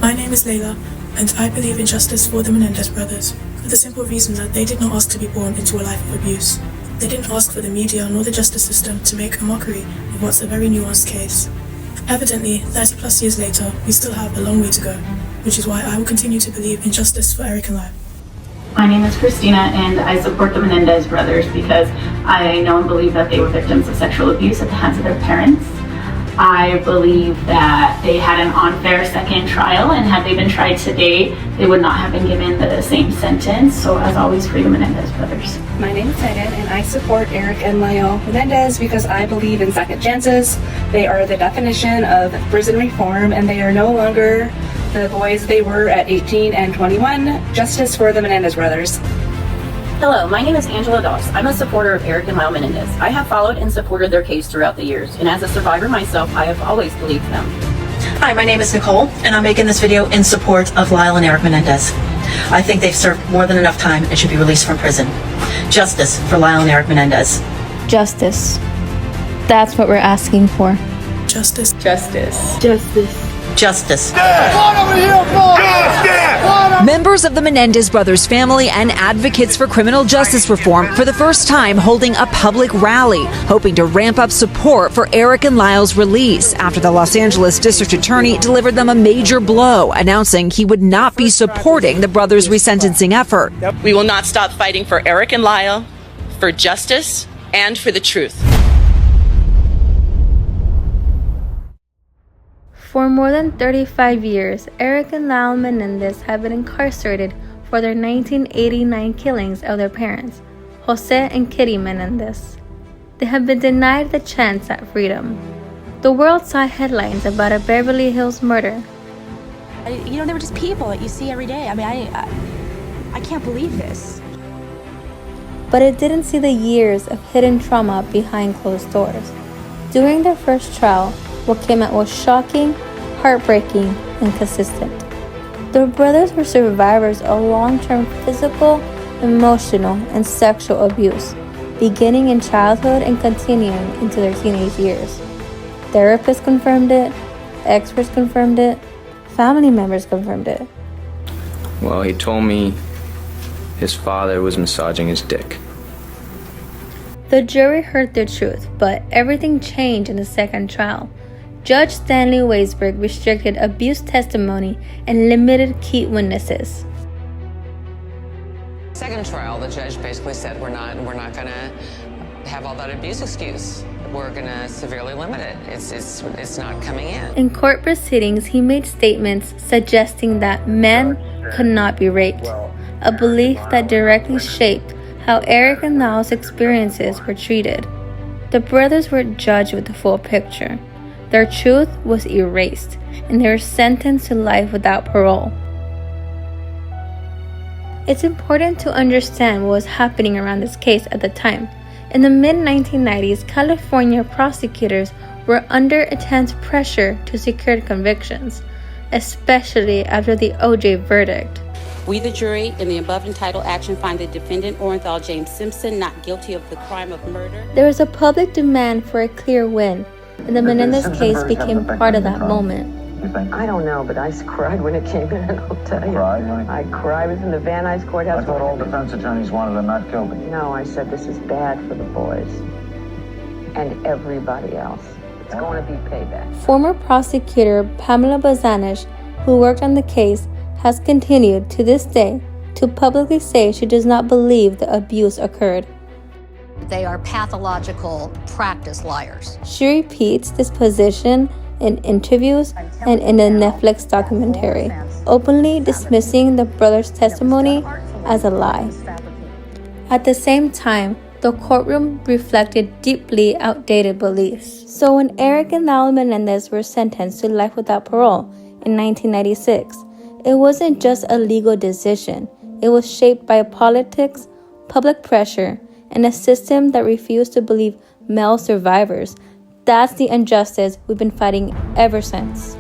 My name is Layla, and I believe in justice for the Menendez brothers, for the simple reason that they did not ask to be born into a life of abuse. They didn't ask for the media nor the justice system to make a mockery of what's a very nuanced case. Evidently, 30 plus years later, we still have a long way to go, which is why I will continue to believe in justice for Eric and Lyle. My name is Christina, and I support the Menendez brothers because I know and believe that they were victims of sexual abuse at the hands of their parents. I believe that they had an unfair second trial, and had they been tried today, they would not have been given the same sentence. So as always, free the Menendez brothers. My name is Megan, and I support Eric and Lyle Menendez because I believe in second chances. They are the definition of prison reform, and they are no longer the boys they were at 18 and 21. Justice for the Menendez brothers. Hello, my name is Angela Doss. I'm a supporter of Eric and Lyle Menendez. I have followed and supported their case throughout the years, and as a survivor myself, I have always believed them. Hi, my name is Nicole, and I'm making this video in support of Lyle and Eric Menendez. I think they've served more than enough time and should be released from prison. Justice for Lyle and Eric Menendez. Justice. That's what we're asking for. Justice. Justice. Justice. Justice. Members of the Menendez brothers family and advocates for criminal justice reform for the first time holding a public rally, hoping to ramp up support for Eric and Lyle's release after the Los Angeles district attorney delivered them a major blow, announcing he would not be supporting the brothers' resentencing effort. We will not stop fighting for Eric and Lyle, for justice, and for the truth. For more than 35 years, Eric and Lyle Menendez have been incarcerated for their 1989 killings of their parents, Jose and Kitty Menendez. They have been denied the chance at freedom. The world saw headlines about a Beverly Hills murder. You know, they were just people that you see every day. I mean, I can't believe this. But it didn't see the years of hidden trauma behind closed doors. During their first trial, what came out was shocking, heartbreaking, and consistent. The brothers were survivors of long-term physical, emotional, and sexual abuse, beginning in childhood and continuing into their teenage years. Therapists confirmed it, experts confirmed it, family members confirmed it. Well, he told me his father was massaging his dick. The jury heard the truth, but everything changed in the second trial. Judge Stanley Weisberg restricted abuse testimony and limited key witnesses. Second trial, the judge basically said we're not going to have all that abuse excuse. We're going to severely limit it. It's not coming in. In court proceedings, he made statements suggesting that men could not be raped, a belief that directly shaped how Eric and Lyle's experiences were treated. The brothers were judged with the full picture. Their truth was erased, and they were sentenced to life without parole. It's important to understand what was happening around this case at the time. In the mid-1990s, California prosecutors were under intense pressure to secure convictions, especially after the O.J. verdict. We, the jury, in the above entitled action, find the defendant, Orenthal James Simpson, not guilty of the crime of murder. There was a public demand for a clear win, and the Menendez case became part of that moment. I don't know, but I cried when it came in, I'll tell you. I cried. I was in the Van Nuys courthouse. I thought all defense attorneys wanted them not guilty. No, I said this is bad for the boys and everybody else. It's going to be payback. Former prosecutor Pamela Bazanish, who worked on the case, has continued to this day to publicly say she does not believe the abuse occurred. They are pathological practice liars. She repeats this position in interviews and in the Netflix documentary, openly dismissing the brothers' testimony as a lie. At the same time, the courtroom reflected deeply outdated beliefs. So when Eric and Lyle Menendez were sentenced to life without parole in 1996, it wasn't just a legal decision. It was shaped by politics, public pressure, and a system that refused to believe male survivors. That's the injustice we've been fighting ever since.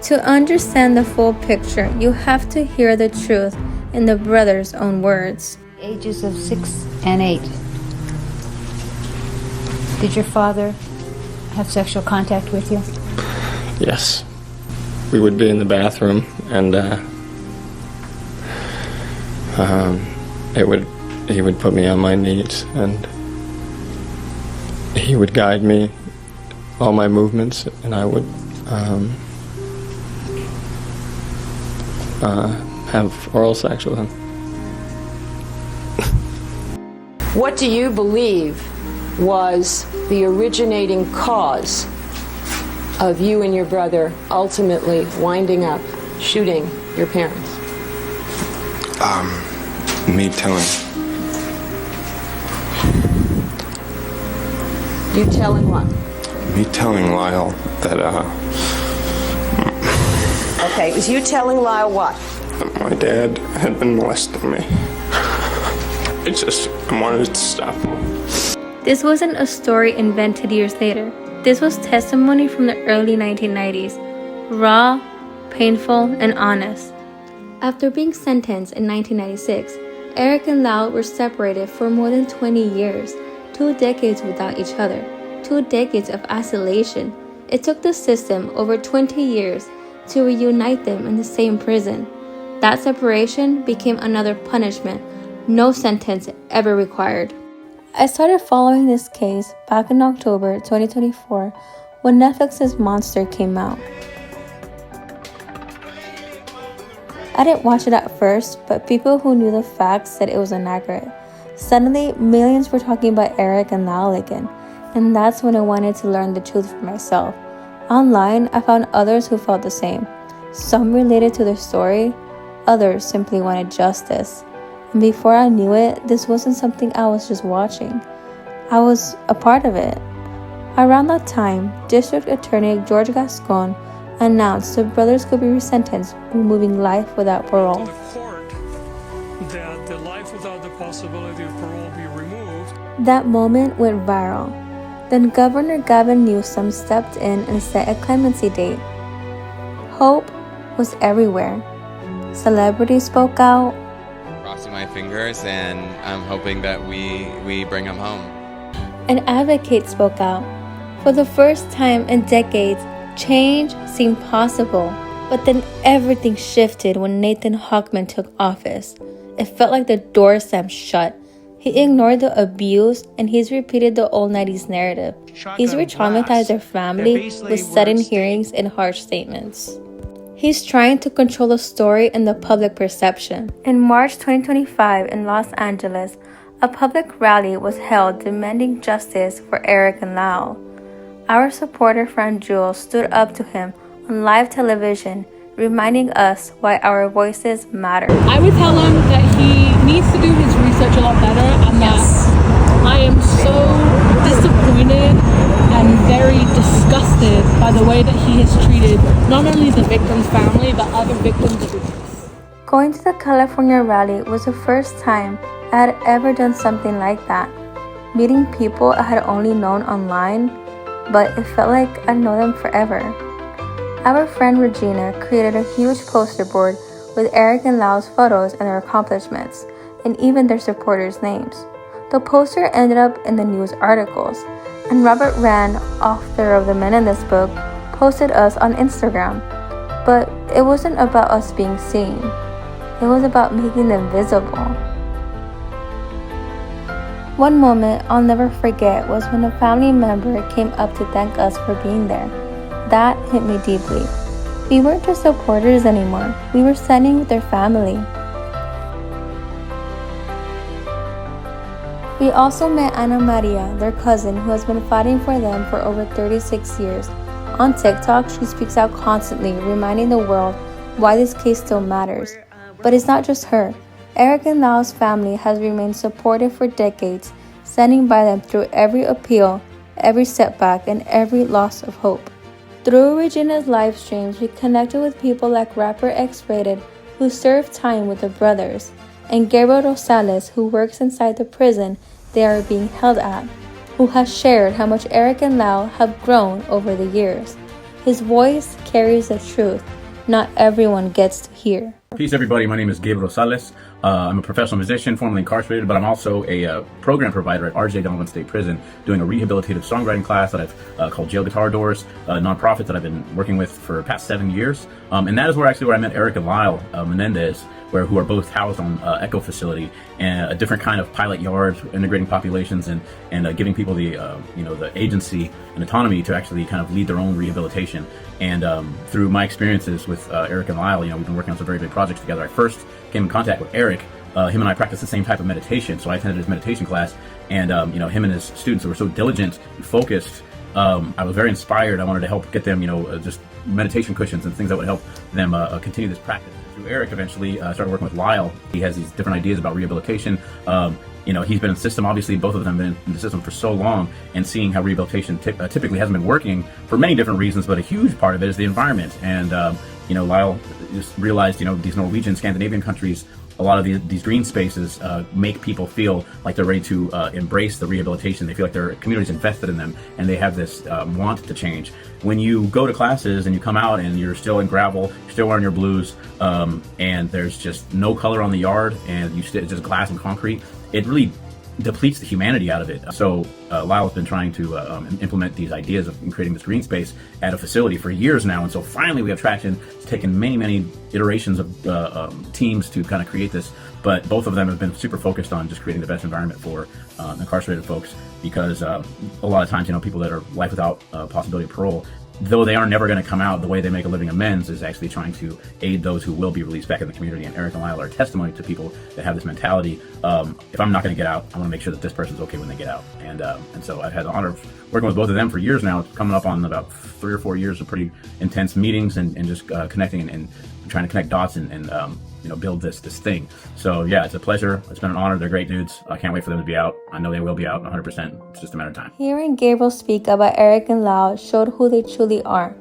To understand the full picture, you have to hear the truth in the brothers' own words. Ages of 6 and 8. Did your father have sexual contact with you? Yes. we would be in the bathroom, and he would put me on my knees, and he would guide me, all my movements, and I would have oral sex with him. What do you believe was the originating cause of you and your brother ultimately winding up shooting your parents? Me telling. You telling what? Me telling Lyle that, Okay, it was you telling Lyle what? that my dad had been molesting me. I wanted it to stop. This wasn't a story invented years later. This was testimony from the early 1990s, raw, painful, and honest. After being sentenced in 1996, Eric and Lyle were separated for more than 20 years, 2 decades without each other, 2 decades of isolation. It took the system over 20 years to reunite them in the same prison. That separation became another punishment no sentence ever required. I started following this case back in October 2024 when Netflix's Monster came out. I didn't watch it at first, but people who knew the facts said it was inaccurate. Suddenly, millions were talking about Eric and Lyle again, and that's when I wanted to learn the truth for myself. Online, I found others who felt the same. Some related to their story, others simply wanted justice. And before I knew it, this wasn't something I was just watching. I was a part of it. Around that time, District Attorney George Gascon announced the brothers could be resentenced, removing life without parole. That the life without the possibility of parole be removed. That moment went viral. Then Governor Gavin Newsom stepped in and set a clemency date. Hope was everywhere. Celebrities spoke out. Crossing my fingers, and I'm hoping that we bring him home. An advocate spoke out. For the first time in decades, change seemed possible. But then everything shifted when Nathan Hochman took office. It felt like the door slammed shut. He ignored the abuse, and he's repeated the old 90s narrative. He's re-traumatized their family with sudden hearings and harsh statements. He's trying to control the story and the public perception. In March 2025 in Los Angeles, a public rally was held demanding justice for Eric and Lyle. Our supporter friend Jules stood up to him on live television, reminding us why our voices matter. I would tell him that he needs to do his research a lot better, and that I am so disappointed and very disgusted by the way that he has treated not only the victim's family, but other victims of abuse. Going to the California rally was the first time I had ever done something like that. Meeting people I had only known online, but it felt like I'd known them forever. Our friend Regina created a huge poster board with Eric and Lyle's photos and their accomplishments, and even their supporters' names. The poster ended up in the news articles, and Robert Rand, author of the Menendez book, posted us on Instagram. But it wasn't about us being seen. It was about making them visible. One moment I'll never forget was when a family member came up to thank us for being there. That hit me deeply. We weren't just supporters anymore. We were standing with their family. We also met Ana Maria, their cousin, who has been fighting for them for over 36 years. On TikTok, she speaks out constantly, reminding the world why this case still matters. But it's not just her. Eric and Lyle's family has remained supportive for decades, standing by them through every appeal, every setback, and every loss of hope. Through Regina's live streams, we connected with people like rapper X-Rated, who served time with the brothers, and Gabriel Rosales, who works inside the prison they are being held at, who has shared how much Eric and Lyle have grown over the years. His voice carries the truth not everyone gets to hear. Peace everybody, my name is Gabriel Rosales. I'm a professional musician, formerly incarcerated, but I'm also a program provider at RJ Donovan State Prison, doing a rehabilitative songwriting class that I've called Jail Guitar Doors, a nonprofit that I've been working with for the past 7 years. And that is where I met Eric and Lyle Menendez, who are both housed on Echo facility, and a different kind of pilot yard, integrating populations and giving people the the agency and autonomy to actually kind of lead their own rehabilitation. And through my experiences with Eric and Lyle, we've been working on some very big projects together. I first came in contact with Eric. Him and I practiced the same type of meditation, so I attended his meditation class, and him and his students who were so diligent and focused. I was very inspired. I wanted to help get them, just meditation cushions and things that would help them continue this practice. Through Eric, eventually started working with Lyle. He has these different ideas about rehabilitation. He's been in the system. Obviously, both of them have been in the system for so long, and seeing how rehabilitation typically hasn't been working for many different reasons, but a huge part of it is the environment. And Lyle just realized, these Norwegian, Scandinavian countries, a lot of these green spaces make people feel like they're ready to embrace the rehabilitation. They feel like their community's invested in them, and they have this want to change. When you go to classes and you come out and you're still in gravel, you're still wearing your blues, and there's just no color on the yard, and just glass and concrete, it really depletes the humanity out of it. So Lyle has been trying to implement these ideas of creating this green space at a facility for years now, and so finally we have traction. It's taken many iterations of teams to kind of create this, but both of them have been super focused on just creating the best environment for incarcerated folks, because a lot of times, people that are life without possibility of parole, though they are never going to come out, the way they make a living amends is actually trying to aid those who will be released back in the community. And Eric and Lyle are a testimony to people that have this mentality. If I'm not going to get out, I want to make sure that this person's okay when they get out. And so I've had the honor of working with both of them for years now. It's coming up on about 3 or 4 years of pretty intense meetings and just connecting and trying to connect dots and build this thing. So yeah, it's a pleasure. It's been an honor. They're great dudes. I can't wait for them to be out. I know they will be out 100%. It's just a matter of time. Hearing Gabriel speak about Eric and Lyle showed who they truly are.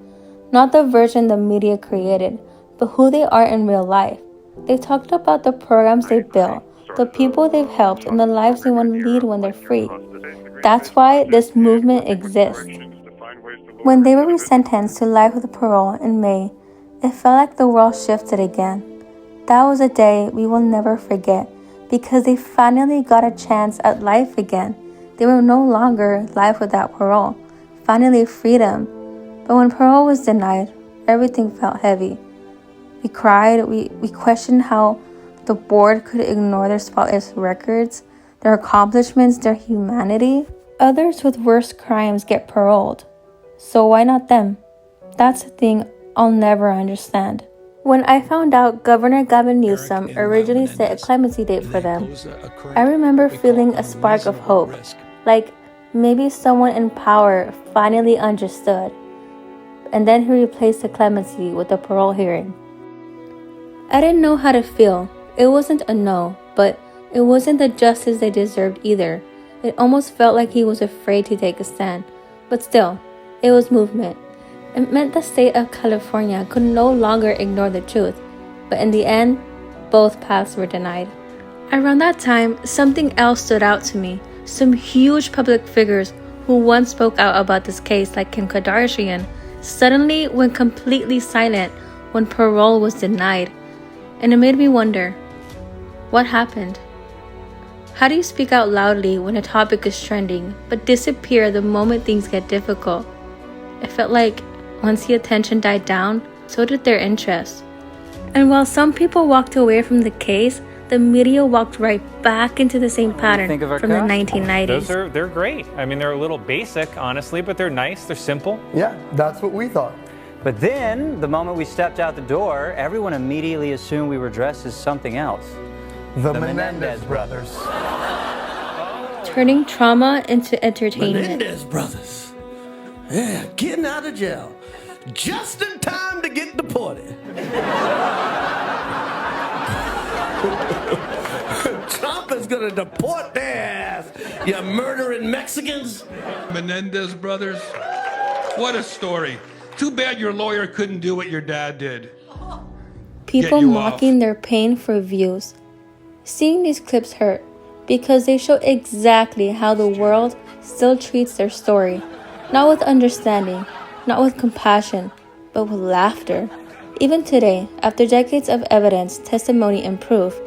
Not the version the media created, but who they are in real life. They talked about the programs they built, the people they've helped, and the lives they want to lead when they're free. That's why this movement exists. When they were resentenced to life with parole in May, it felt like the world shifted again. That was a day we will never forget, because they finally got a chance at life again. They were no longer life without parole, finally freedom. But when parole was denied, everything felt heavy. We cried, we questioned how the board could ignore their spotless records, their accomplishments, their humanity. Others with worse crimes get paroled. So why not them? That's the thing I'll never understand. When I found out Governor Gavin Newsom originally set a clemency date for them, I remember feeling a spark of hope, like maybe someone in power finally understood. And then he replaced the clemency with a parole hearing. I didn't know how to feel. It wasn't a no, but it wasn't the justice they deserved either. It almost felt like he was afraid to take a stand. But still, it was movement. It meant the state of California could no longer ignore the truth, but in the end, both paths were denied. Around that time, something else stood out to me. Some huge public figures who once spoke out about this case, like Kim Kardashian, suddenly went completely silent when parole was denied. And it made me wonder, what happened? How do you speak out loudly when a topic is trending, but disappear the moment things get difficult? It felt like once the attention died down, so did their interest. And while some people walked away from the case, the media walked right back into the same pattern from the 1990s. They're great. I mean, they're a little basic, honestly, but they're nice, they're simple. Yeah, that's what we thought. But then, the moment we stepped out the door, everyone immediately assumed we were dressed as something else. The Menendez brothers. Turning trauma into entertainment. Menendez brothers. Yeah, getting out of jail. Just in time to get deported. Trump is gonna deport their ass, you murdering Mexicans. Menendez brothers, what a story. Too bad your lawyer couldn't do what your dad did. People mocking their pain for views. Seeing these clips hurt because they show exactly how the world still treats their story. Not with understanding, not with compassion, but with laughter. Even today, after decades of evidence, testimony, and proof,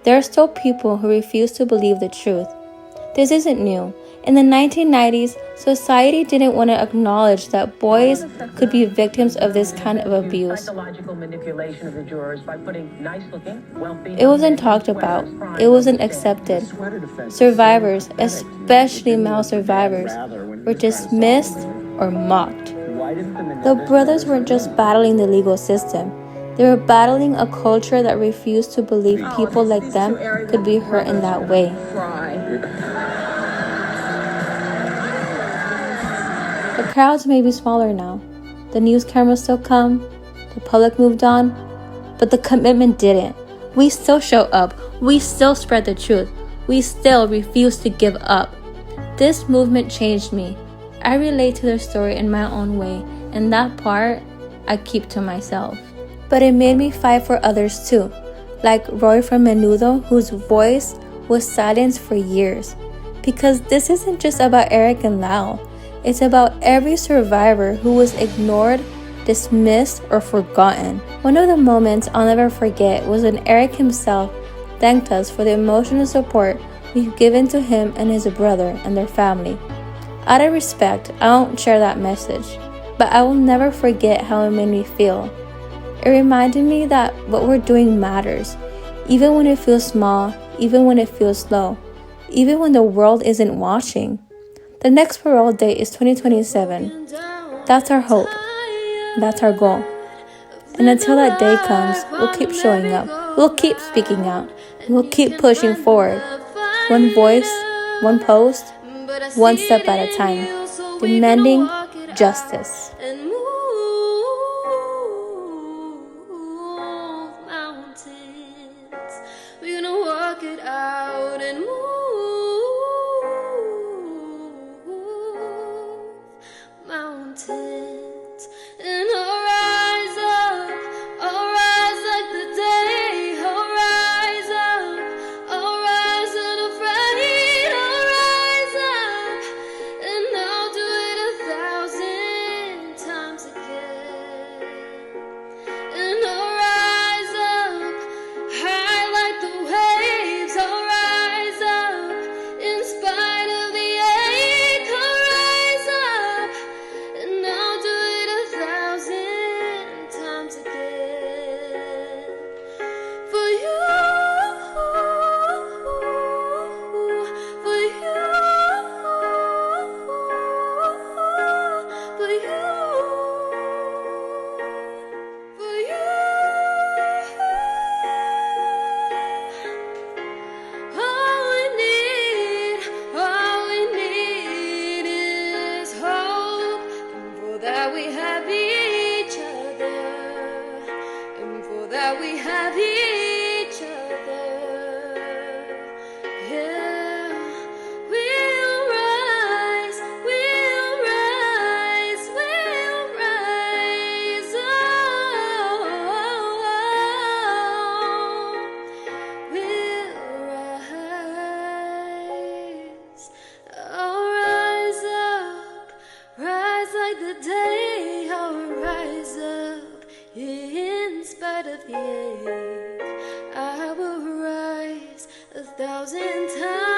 there are still people who refuse to believe the truth. This isn't new. In the 1990s, society didn't want to acknowledge that boys could be victims of this kind of abuse. It wasn't talked about. It wasn't accepted. Survivors, especially male survivors, were dismissed or mocked. The brothers weren't just battling the legal system. They were battling a culture that refused to believe people like them could be hurt in that way. The crowds may be smaller now. The news cameras still come. The public moved on. But the commitment didn't. We still show up. We still spread the truth. We still refuse to give up. This movement changed me. I relate to their story in my own way, and that part I keep to myself. But it made me fight for others too, like Roy from Menudo, whose voice was silenced for years. Because this isn't just about Eric and Lyle. It's about every survivor who was ignored, dismissed, or forgotten. One of the moments I'll never forget was when Eric himself thanked us for the emotional support we've given to him and his brother and their family. Out of respect, I won't share that message, but I will never forget how it made me feel. It reminded me that what we're doing matters, even when it feels small, even when it feels slow, even when the world isn't watching. The next parole date is 2027. That's our hope. That's our goal. And until that day comes, we'll keep showing up. We'll keep speaking out. We'll keep pushing forward. One voice, one post, one step at a time. Demanding justice. We're gonna walk it out and move mountains. And I'll rise up, I'll rise like the day. I'll rise up, I'll rise unafraid. I'll rise up, and I'll do it 1,000 times again. And I'll rise up, high like the waves. I'll rise up, in spite of the ache. I'll rise up, and I'll do it 1,000 times again. For you, for you, for you, for you. All we need is hope, and for that we have each other, and for that we have each other. Yeah, we'll rise, we'll rise, we'll rise. We'll rise. I'll rise up, rise like the day. I'll rise up, in spite of the ache. I will rise 1,000 times.